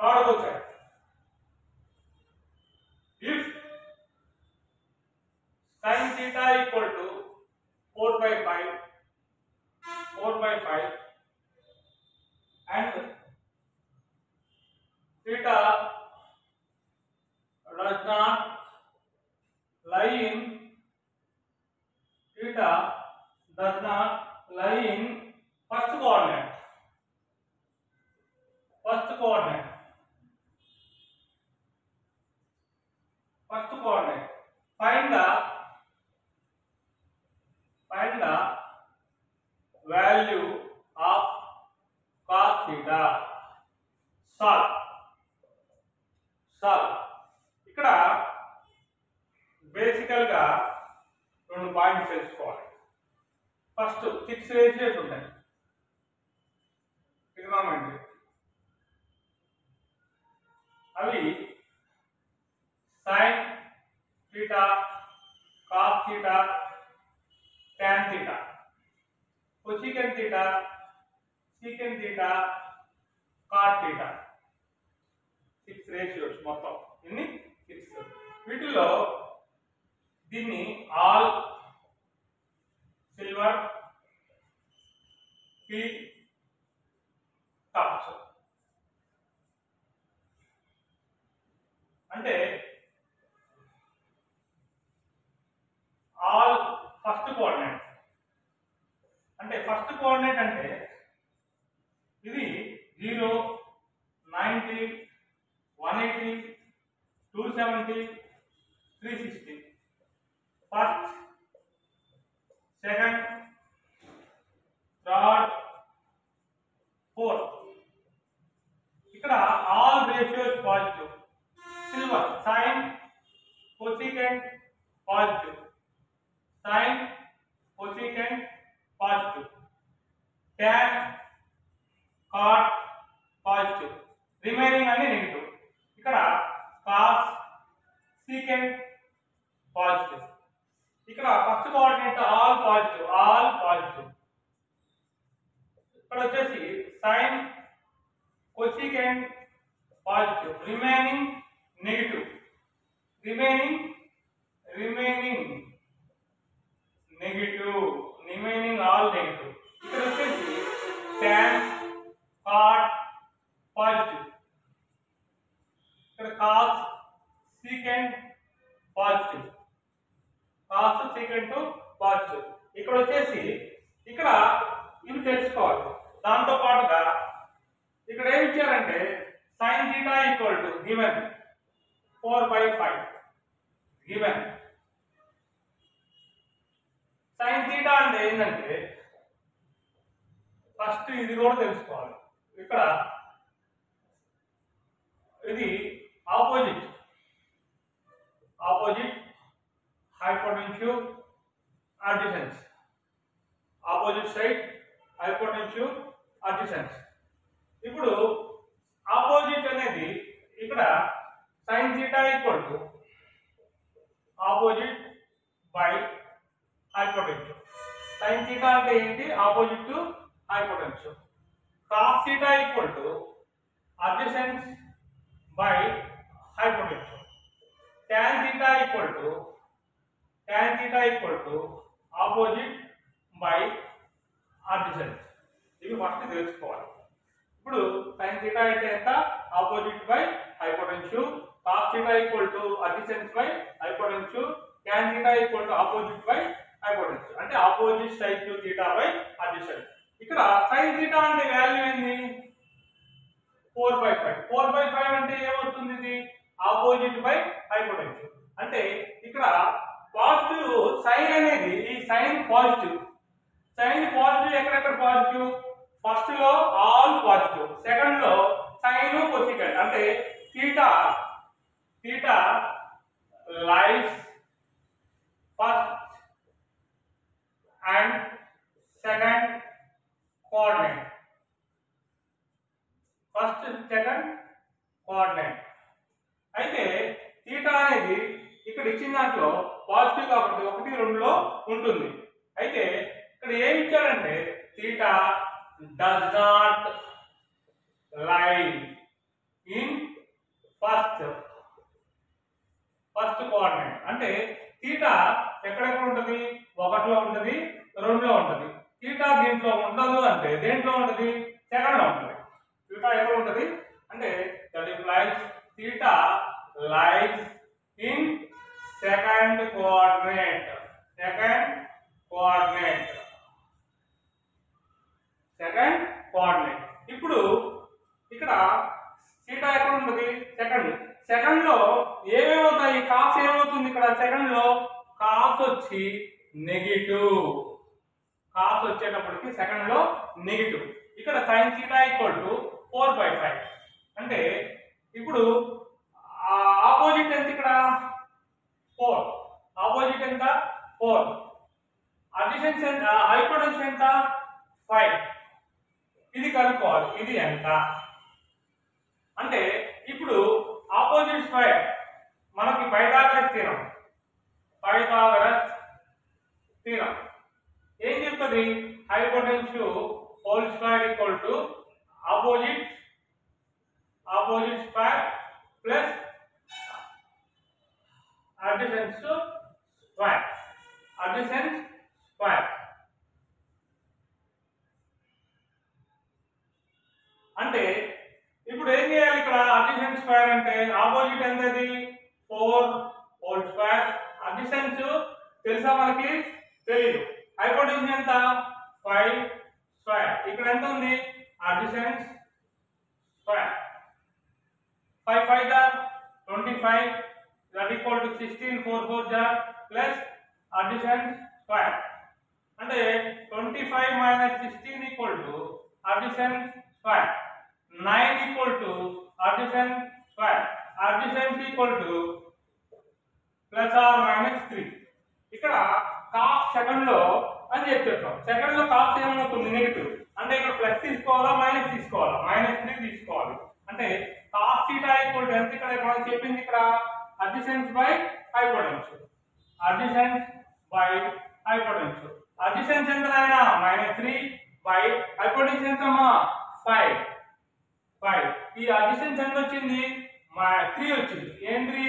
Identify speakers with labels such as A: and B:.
A: Third question, if sin theta equal to 4/5 and theta does not lie in first coordinate. Find the value of cos theta. Solve. ఇక్కడ బేసికల్ గా రెండు points తెలుసుకోవాలి. First 6 ratios ఉంటాయి trigonometry. అవి sin theta, cos theta, tan theta, cosecant theta, secant theta, cot theta. 6 ratios మొత్తం. ఇన్ని 6. వీటిలో దీన్ని ఆల్ సిల్వర్ పీ కప్స్ అంటే ఆల్ ఫస్ట్ కోఆర్డినేట్. అంటే ఇది 0, 90, 180, 270, 360. First, second, third, fourth. ఇక్కడ all ratios positive. Silver sine, cosecant positive, sine, cosecant positive, tan, cot positive, remaining అన్ని negative. ఇక్కడ cos, secant పాజిటివ్. ఇక్కడ ఫస్ట్ కోఆర్డినేట్ ఆల్ పాజిటివ్. ఇక్కడ వచ్చేసి sin, cosecant positive, remaining negative. Remaining all negative. ఇక్కడ వచ్చేసి tan, cot positive. ఇక్కడ cos, secant positive. ఇక్కడ వచ్చేసి ఇక్కడ ఇవి తెలుసుకోవాలి. దాంతో పాటుగా ఇక్కడ ఏమి ఇచ్చారంటే sin theta equal to given 4/5 given. sin theta అంటే ఏంటంటే ఫస్ట్ ఇది కూడా తెలుసుకోవాలి. ఇక్కడ ఇది opposite hypotenuse adjacent. Opposite side hypotenuse adjacent. ఇప్పుడు ఆపోజిట్ అనేది ఇక్కడ sin theta equal to opposite by hypotenuse. sin theta అంటే ఏంటి? Opposite to hypotenuse. cos theta equal to adjacent by hypotenuse. tan theta equal to opposite by adjacent. ఇవి first తెలుసుకోవాలి. ఇప్పుడు sin theta అంటే ఎంత? Opposite by hypotenuse. cos theta equal to adjacent by hypotenuse. tan theta equal to opposite by hypotenuse. అంటే opposite side to theta by adjacent. ఇక్కడ sin theta అంటే value ఏంది? 4/5. 4/5 అంటే ఏమవుతుంది? ఇది ఆపోజిట్ బై hypotenuse. అంటే ఇక్కడ పాజిటివ్ సైన్ అనేది ఈ సైన్ పాజిటివ్. ఎక్కడెక్కడ పాజిటివ్? ఫస్ట్ లో ఆల్ పాజిటివ్, సెకండ్ లో సైన్ కొసికెంట్. అంటే theta lies first and second coordinate. అయితే theta అనేది ఇక్కడ ఇచ్చిన దాంట్లో పాజిటివ్ కాబట్టి 1, 2 లో ఉంటుంది. అయితే ఇక్కడ ఏమి ఇచ్చారంటే theta does not lie in ఎక్కడెక్కడ ఉంటుంది, 1లో ఉంటుంది, 2లో ఉంటుంది. తీటా దీంట్లో ఉండదు అంటే దేంట్లో ఉంటుంది, సెకండ్ లో ఉంటుంది. తీటా ఎక్కడ ఉంటుంది అంటే that implies theta lies in second coordinate. Second coordinate. ఇప్పుడు ఇక్కడ తీటా ఎక్కడ ఉంటుంది, సెకండ్ లో ఏమేమవుతాయి, కాస్ ఏమవుతుంది ఇక్కడ సెకండ్ లో, కాస్ వచ్చి నెగిటివ్. కాస్ వచ్చేటప్పటికి సెకండ్ లో నెగిటివ్. ఇక్కడ sin θ = 4/5. అంటే ఇప్పుడు ఆపోజిట్ ఎంత ఇక్కడ 4, ఆపోజిట్ ఎంత 4, అడిషన్స్ ఎంత, హైపోటెన్యూస్ ఎంత 5. ఇది కనుక్కోవాలి ఇది ఎంత అంటే. ఇప్పుడు ఆపోజిట్ స్క్వేర్ మనకి పైథాగరస్ థీరం ఏం చెప్తుంది, hypotenuse whole square = opposite square plus adjacency square. అంటే ఇప్పుడు ఏం చేయాలి ఇక్కడ, అడ్జసెన్స్ స్క్వేర్ అంటే ఆపోజిట్ ఎంతది 4 హోల్ స్క్వేర్, అడ్జసెన్స్ తెలుసా మనకి, తెలియదు. హైపోటెన్యూస్ ఎంత 5 స్క్వేర్. ఇక్కడ ఎంత ఉంది, adjacency square. 5 5 25 that equal to 16 4 4 jar plus addition square. అంటే 25 minus 16 equal to addition square. 9 equal to addition square. Addition equal to plus or minus 3. ఇక్కడ cos సెకండ్ లో అని చెప్తాం. సెకండ్ లో cos ఏమవుతుంది, నెగటివ్. అంటే ఇక్కడ ప్లస్ తీసుకోవాలా మైనస్ తీసుకోవాలా, -3 తీసుకోవాలి. అంటే cos θ = ఎంత, ఇక్కడ మనం చెప్పింది ఇక్కడ adjacent by hypotenuse. Adjacent ఎంత నాయనా -3 by hypotenuse ఎంతమ్మా 5. ఈ adjacent ఎంత వచ్చింది 3 వచ్చింది. ఏం 3